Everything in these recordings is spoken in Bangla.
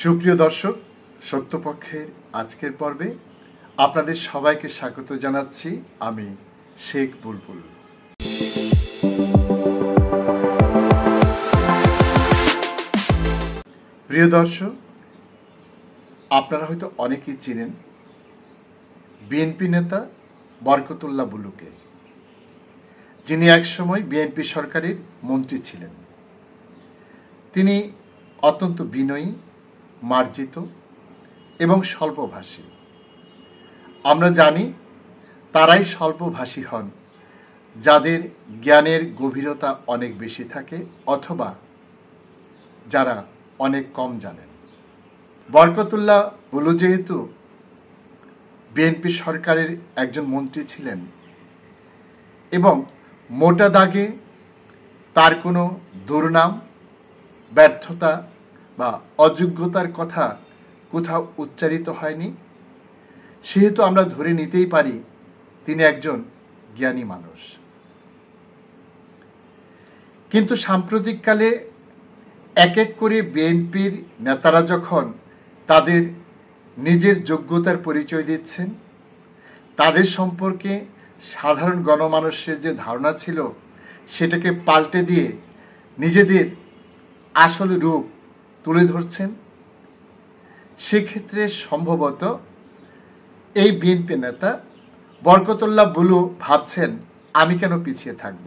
সুপ্রিয় দর্শক, সত্যপক্ষের আজকের পর্বে আপনাদের সবাইকে স্বাগত জানাচ্ছি। আমি শেখ বুলবুল। প্রিয় দর্শক, আপনারা হয়তো অনেকেই চিনেন বিএনপি নেতা বরকতুল্লাহ বুলুকে, যিনি একসময় বিএনপি সরকারের মন্ত্রী ছিলেন। তিনি অত্যন্ত বিনয়ী, মার্জিত এবং স্বল্পভাষী। আমরা জানি তারাই স্বল্পভাষী হন যাদের জ্ঞানের গভীরতা অনেক বেশি থাকে অথবা যারা অনেক কম জানেন। বরকতুল্লাহ বুলু যেহেতু বিএনপি সরকারের একজন মন্ত্রী ছিলেন এবং মোটা দাগে তার কোনো দুর্নাম, ব্যর্থতা বা অযোগ্যতার কথা কোথাও উচ্চারিত হয়নি, সেহেতু আমরা ধরে নিতেই পারি তিনি একজন জ্ঞানী মানুষ। কিন্তু সাম্প্রতিককালে এক এক করে বিএনপির নেতারা যখন তাদের নিজের যোগ্যতার পরিচয় দিচ্ছেন, তাদের সম্পর্কে সাধারণ গণমানুষের যে ধারণা ছিল সেটাকে পাল্টে দিয়ে নিজেদের আসল রূপ তুলে ধরছেন, সেক্ষেত্রে সম্ভবত এই বিএনপি নেতা বরকতুল্লাহ বুলু ভাবছেন, আমি কেন পিছিয়ে থাকব।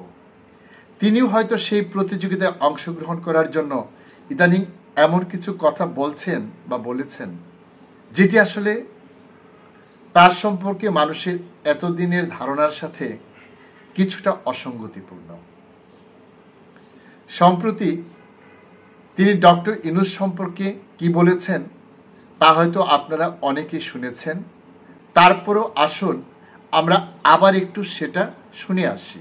তিনিও হয়তো সেই প্রতিযোগিতায় অংশগ্রহণ করার জন্য ইদানিং এমন কিছু কথা বলছেন বা বলেছেন যেটি আসলে তার সম্পর্কে মানুষের এতদিনের ধারণার সাথে কিছুটা অসঙ্গতিপূর্ণ। সম্প্রতি তিনি ডক্টর ইউনূস সম্পর্কে কি বলেছেন তা হয়তো আপনারা অনেকেই শুনেছেন। তারপরও আসুন আমরা আবার একটু সেটা শুনে আসি।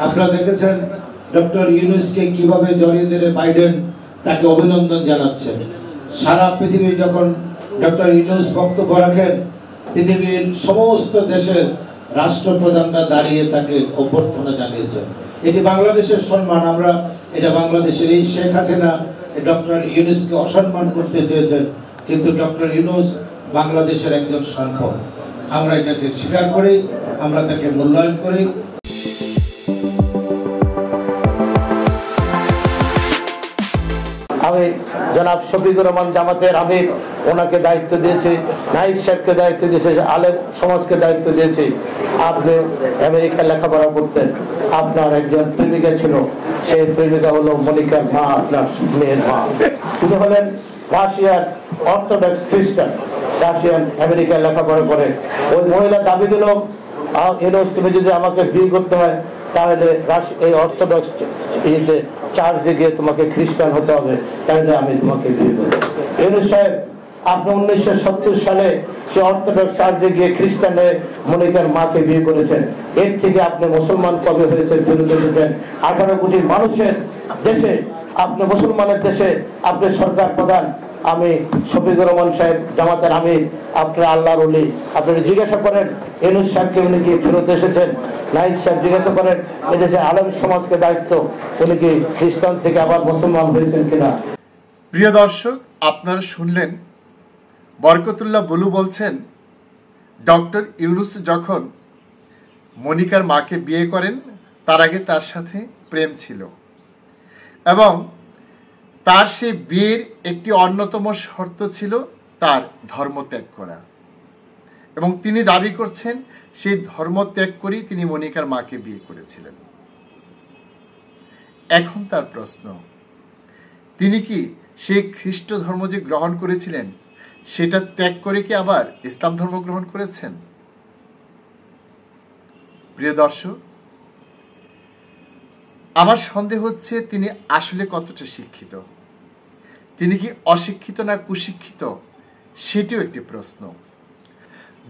আপনারা দেখেছেন ডক্টর ইউনূসকে কিভাবে জড়িয়ে ধরে বাইডেন তাকে অভিনন্দন জানাচ্ছেন। সারা পৃথিবী যখন ডক্টর ইউনূস বক্তব্য রাখেন, পৃথিবীর সমস্ত দেশের রাষ্ট্রপ্রধানরা দাঁড়িয়ে তাকে অভ্যর্থনা জানিয়েছেন। এটি বাংলাদেশের সম্মান। আমরা এটা বাংলাদেশের এই শেখ হাসিনা ডক্টর ইউনূসকে অসম্মান করতে চেয়েছেন, কিন্তু ডক্টর ইউনূস বাংলাদেশের একজন সম্পদ। আমরা এটাকে স্বীকার করি, আমরা তাকে মূল্যায়ন করি। আমি জনাব শফিকুর রহমান জামাতের আমির, ওনাকে দায়িত্ব দিয়েছি, নাইক সাহেবকে দায়িত্ব দিয়েছি, আলেম সমাজকে দায়িত্ব দিয়েছি। আপনি আমেরিকায় লেখাপড়া করতেন, আপনার একজন প্রেমিকা ছিল, সেই প্রেমিকা হলো মনিকার মা, আপনার মেয়ের মা। তিনি হলেন রাশিয়ার অর্থোডক্স খ্রিস্টান, রাশিয়ান আমেরিকায় লেখাপড়া করে। ওই মহিলা দাবি দিল, ইউনূস তুমি যদি আমাকে বিয়ে করতে হয় তাহলে এই অর্থোডক্স চার্চে গিয়ে তোমাকে খ্রিস্টান হতে হবে, তাহলে আমি তোমাকে বিয়ে করব। ইউনূস সাহেব, আপনি 1970 সালে সে অর্থোডক্স চার্চে গিয়ে খ্রিস্টান হয়ে মনিকার মাকে বিয়ে করেছেন। এর থেকে আপনি মুসলমান কবে হয়েছেন ফেরত এসেছেন? 18 কোটি মানুষের দেশে, আপনি মুসলমানের দেশে, আপনি সরকার প্রধান। আমি শফিকুর রহমান সাহেব জামাতের আমির, আপনার আল্লাহর ওলি। আপনারা জিজ্ঞাসা করেন ইউনূস সাহেবকে উনি কি ফেরত এসেছেন? নাইক সাহেব জিজ্ঞাসা করেন এদেশে আলেম সমাজকে দায়িত্ব, উনি কি খ্রিস্টান থেকে আবার মুসলমান হয়েছেন কিনা। প্রিয় দর্শক, আপনারা শুনলেন বরকতুল্লাহ বুলু বলছেন ডক্টর ইউনূস যখন মনিকার মাকে বিয়ে করেন তার আগে তার সাথে প্রেম ছিল এবং তার সেই বিয়ের একটি অন্যতম শর্ত ছিল তার ধর্ম ত্যাগ করা, এবং তিনি দাবি করছেন সেই ধর্ম ত্যাগ করেই তিনি মনিকার মাকে বিয়ে করেছিলেন। এখন তার প্রশ্ন, তিনি কি সেই খ্রিস্ট ধর্ম যে গ্রহণ করেছিলেন সেটা ত্যাগ করে কি আবার ইসলাম ধর্ম গ্রহণ করেছেন? প্রিয় দর্শক, আমার সন্দেহ হচ্ছে তিনি আসলে কতটা শিক্ষিত। তিনি কি অশিক্ষিত না কুশিক্ষিত, সেটিও একটি প্রশ্ন।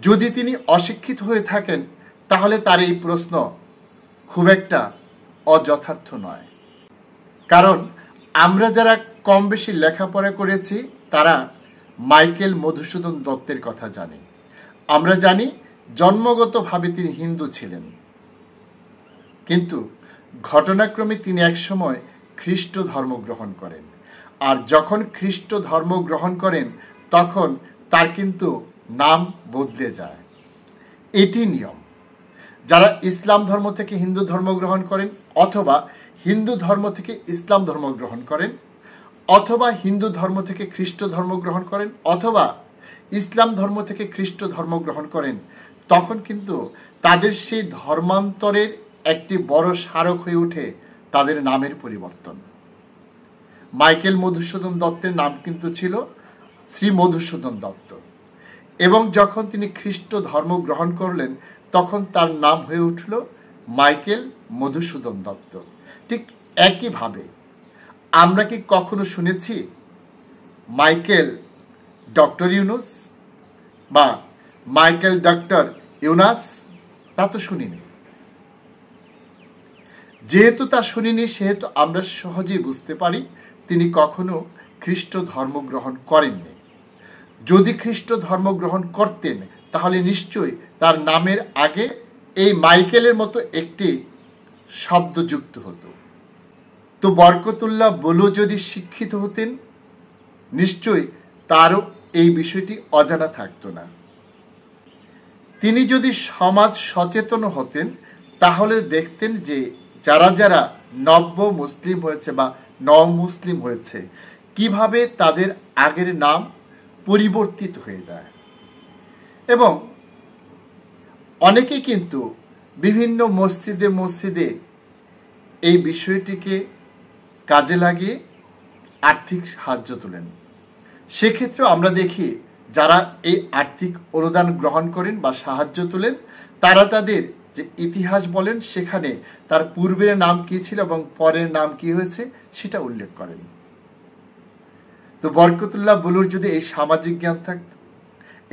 যদি তিনি অশিক্ষিত হয়ে থাকেন তাহলে তার এই প্রশ্ন খুব একটা অযথার্থ নয়, কারণ আমরা যারা কম বেশি লেখাপড়া করেছি তারা মাইকেল মধুসূদন দত্তের কথা জানি। আমরা জানি জন্মগতভাবে তিনি হিন্দু ছিলেন, কিন্তু ঘটনাক্রমে তিনি একসময় খ্রিস্ট ধর্ম গ্রহণ করেন। আর যখন খ্রিস্ট ধর্ম গ্রহণ করেন তখন তার কিন্তু নাম বদলে যায়। এটি নিয়ম। যারা ইসলাম ধর্ম থেকে হিন্দু ধর্ম গ্রহণ করেন, অথবা হিন্দু ধর্ম থেকে ইসলাম ধর্ম গ্রহণ করেন, অথবা হিন্দু ধর্ম থেকে খ্রিস্ট ধর্ম গ্রহণ করেন, অথবা ইসলাম ধর্ম থেকে খ্রিস্ট ধর্ম গ্রহণ করেন, তখন কিন্তু তাদের সেই ধর্মান্তরের একটি বড় স্মারক হয়ে ওঠে তাদের নামের পরিবর্তন। মাইকেল মধুসূদন দত্তের নাম কিন্তু ছিল শ্রী মধুসূদন দত্ত, এবং যখন তিনি খ্রিস্ট ধর্ম গ্রহণ করলেন তখন তার নাম হয়ে উঠল মাইকেল মধুসূদন দত্ত। ঠিক একইভাবে আমরা কি কখনো শুনেছি মাইকেল ডক্টর ইউনুস বা মাইকেল ডক্টর ইউনাস? তা তো শুনিনি। যেহেতু তা শুনিনি সেহেতু আমরা সহজেই বুঝতে পারি তিনি কখনো খ্রিস্ট ধর্ম গ্রহণ করেননি। যদি খ্রিস্ট ধর্ম গ্রহণ করতেন তাহলে নিশ্চয়ই তার নামের আগে এই মাইকেলের মতো একটি শব্দ যুক্ত হতো। তো বরকতুল্লাহ বুলু যদি শিক্ষিত হতেন নিশ্চয়ই তারও এই বিষয়টি অজানা থাকতো না। তিনি যদি সমাজ সচেতন হতেন তাহলে দেখতেন যে যারা যারা নব্য মুসলিম হয়েছে বা নও মুসলিম হয়েছে কিভাবে তাদের আগের নাম পরিবর্তিত হয়ে যায়। এবং অনেকেই কিন্তু বিভিন্ন মসজিদে মসজিদে এই বিষয়টিকে কাজে লাগিয়ে আর্থিক সাহায্য তোলেন। সেক্ষেত্রে আমরা দেখি যারা এই আর্থিক অনুদান গ্রহণ করেন বা সাহায্য তোলেন তারা তাদের যে ইতিহাস বলেন সেখানে তার পূর্বের নাম কি ছিল এবং পরের নাম কি হয়েছে সেটা উল্লেখ করেন। তো বরকতুল্লাহ বুলুর যদি এই সামাজিক জ্ঞান থাকতো,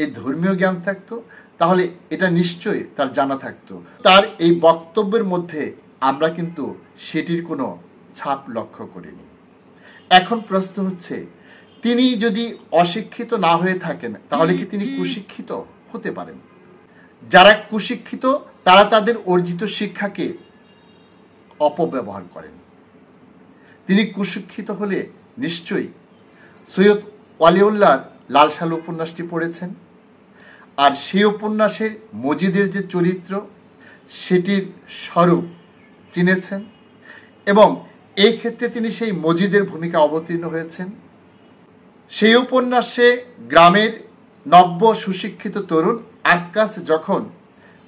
এই ধর্মীয় জ্ঞান থাকতো, তাহলে এটা নিশ্চয়ই তার জানা থাকতো। তার এই বক্তব্যের মধ্যে আমরা কিন্তু সেটির কোনো ছাপ লক্ষ্য করিনি। এখন প্রশ্ন হচ্ছে, তিনি যদি অশিক্ষিত না হয়ে থাকেন তাহলে কি তিনি কুশিক্ষিত হতে পারেন? যারা কুশিক্ষিত তারা তাদের অর্জিত শিক্ষাকে অপব্যবহার করেন। তিনি কুশিক্ষিত হলে নিশ্চয়ই সৈয়দ ওয়ালিউল্লাহর লাল সাল উপন্যাসটি পড়েছেন, আর সেই উপন্যাসের মজিদের যে চরিত্র সেটির স্বরূপ চিনেছেন, এবং এই ক্ষেত্রে তিনি সেই মজিদের ভূমিকা অবতীর্ণ হয়েছেন। সেই উপন্যাসে গ্রামের নব্য সুশিক্ষিত তরুণ আক্কাস যখন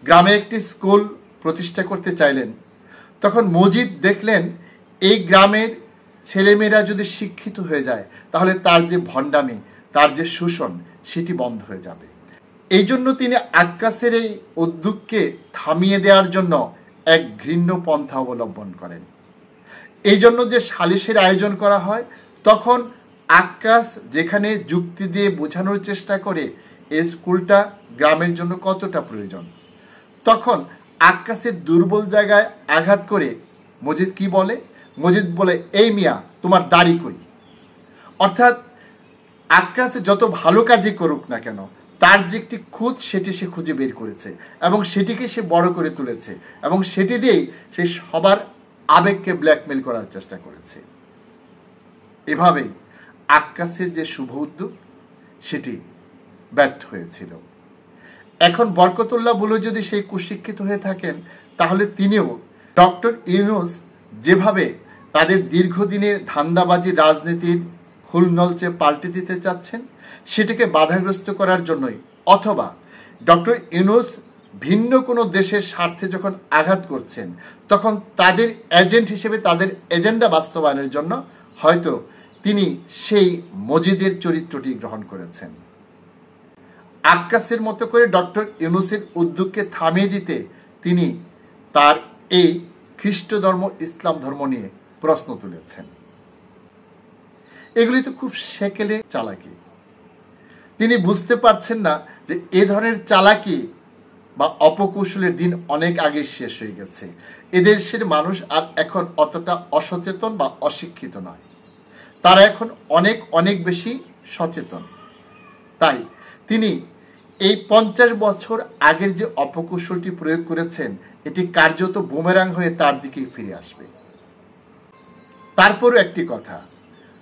গ্রামে একটি স্কুল প্রতিষ্ঠা করতে চাইলেন তখন মজিদ দেখলেন এই গ্রামের ছেলেমেয়েরা যদি শিক্ষিত হয়ে যায় তাহলে তার যে ভণ্ডামি, তার যে শোষণ সেটি বন্ধ হয়ে যাবে। এই জন্য তিনি আক্কাসের এই উদ্যোগকে থামিয়ে দেওয়ার জন্য এক ঘৃণ্য পন্থা অবলম্বন করেন। এই জন্য যে সালিশের আয়োজন করা হয় তখন আক্কাস যেখানে যুক্তি দিয়ে বোঝানোর চেষ্টা করে এই স্কুলটা গ্রামের জন্য কতটা প্রয়োজন, তখন আক্কাসের দুর্বল জায়গায় আঘাত করে মজিদ কি বলে? মজিদ বলে, এই মিয়া তোমার দাড়ি কই। অর্থাৎ আক্কাস যত ভালো কাজই করুক না কেন তার যে একটি খুঁত সেটি সে খুঁজে বের করেছে এবং সেটিকে সে বড় করে তুলেছে এবং সেটি দিয়েই সে সবার আবেগকে ব্ল্যাকমেল করার চেষ্টা করেছে। এভাবেই আক্কাসের যে শুভ উদ্যোগ সেটি ব্যর্থ হয়েছিল। এখন বরকতুল্লাহ বুলু যদি সেই কুশিক্ষিত হয়ে থাকেন তাহলে তিনিও ডক্টর ইউনুস যেভাবে তাদের দীর্ঘদিনের ধান্দাবাজি রাজনীতির হুলনলচে পাল্টে দিতে চাচ্ছেন সেটাকে বাধাগ্রস্ত করার জন্যই, অথবা ডক্টর ইউনুস ভিন্ন কোনো দেশের স্বার্থে যখন আঘাত করছেন তখন তাদের এজেন্ট হিসেবে তাদের এজেন্ডা বাস্তবায়নের জন্য হয়তো তিনি সেই মজিদের চরিত্রটি গ্রহণ করেছেন। আক্কাসের মতো করে ডক্টর ইউনুসের উদ্যোগকে থামিয়ে দিতে তিনি তার এই খ্রিস্ট ধর্ম ইসলাম ধর্ম নিয়ে প্রশ্ন তুলেছেন। এগুলি তো খুব সেকেলে চালাকি। তিনি বুঝতে পারছেন না যে এ ধরনের চালাকি বা অপকৌশলের দিন অনেক আগে শেষ হয়ে গেছে। এদেশের মানুষ আর এখন অতটা অসচেতন বা অশিক্ষিত নয়, তারা এখন অনেক অনেক বেশি সচেতন। তাই তিনি এই 50 বছর আগের যে অপকৌশলটি প্রয়োগ করেছেন এটি কার্যত বুমেরাং হয়ে তার দিকেই ফিরে আসবে। তারপরও একটি কথা,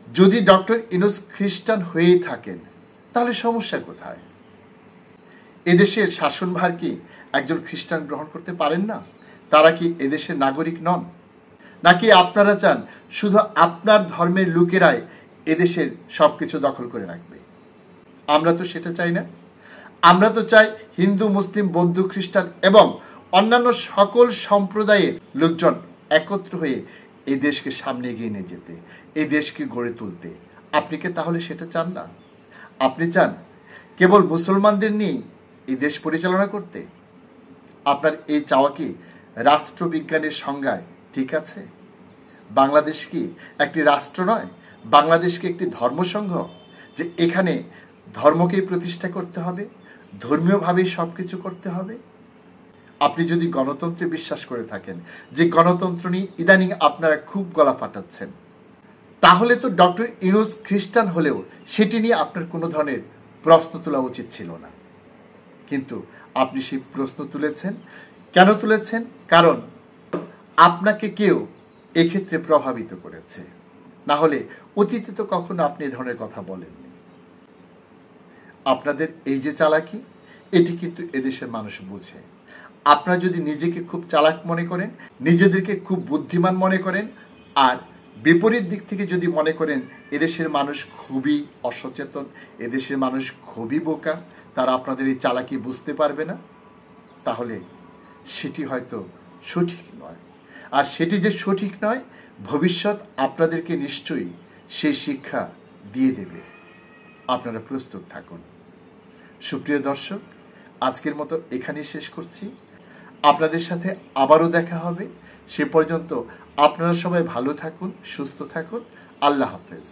যদি ডক্টর ইউনূস খ্রিস্টান হয়েই থাকেন তাহলে সমস্যা কোথায়? এদেশের শাসনভার কি একজন খ্রিস্টান গ্রহণ করতে পারেন না? তারা কি এদেশের নাগরিক নন? নাকি আপনারা চান শুধু আপনার ধর্মের লোকেরাই এদেশের সবকিছু দখল করে রাখবে? আমরা তো সেটা চাই না। আমরা তো চাই হিন্দু, মুসলিম, বৌদ্ধ, খ্রিস্টান এবং অন্যান্য সকল সম্প্রদায়ের লোকজন একত্র হয়ে এই দেশকে সামনে এগিয়ে নিয়ে যেতে, এই দেশকে গড়ে তুলতে। আপনি কি তাহলে সেটা চান না? আপনি চান কেবল মুসলমানদের নিয়ে এই দেশ পরিচালনা করতে? আপনার এই চাওয়া কি রাষ্ট্রবিজ্ঞানের সংজ্ঞায় ঠিক আছে? বাংলাদেশ কি একটি রাষ্ট্র নয়? বাংলাদেশ কি একটি ধর্মসংঘ যে এখানে ধর্মকেই প্রতিষ্ঠা করতে হবে, ধর্মীয়ভাবেই সবকিছু করতে হবে? আপনি যদি গণতন্ত্রে বিশ্বাস করে থাকেন, যে গণতন্ত্র নিয়ে ইদানিং আপনারা খুব গলা ফাটাচ্ছেন, তাহলে তো ডক্টর ইউনূস খ্রিস্টান হলেও সেটি নিয়ে আপনার কোনো ধরনের প্রশ্ন তোলা উচিত ছিল না। কিন্তু আপনি সেই প্রশ্ন তুলেছেন। কেন তুলেছেন? কারণ আপনাকে কেউ এক্ষেত্রে প্রভাবিত করেছে। না হলে অতীতে তো কখনো আপনি এই ধরনের কথা বলেননি। আপনাদের এই যে চালাকি, এটি কিন্তু এদেশের মানুষ বুঝে। আপনারা যদি নিজেকে খুব চালাক মনে করেন, নিজেদেরকে খুব বুদ্ধিমান মনে করেন, আর বিপরীত দিক থেকে যদি মনে করেন এদেশের মানুষ খুবই অসচেতন, এদেশের মানুষ খুবই বোকা, তারা আপনাদের এই চালাকি বুঝতে পারবে না, তাহলে সেটি হয়তো সঠিক নয়। আর সেটি যে সঠিক নয়, ভবিষ্যৎ আপনাদেরকে নিশ্চয়ই সেই শিক্ষা দিয়ে দেবে। আপনারা প্রস্তুত থাকুন। সুপ্রিয় দর্শক, আজকের মতো এখানেই শেষ করছি। আপনাদের সাথে আবারও দেখা হবে। সে পর্যন্ত আপনারা সবাই ভালো থাকুন, সুস্থ থাকুন। আল্লাহ হাফেজ।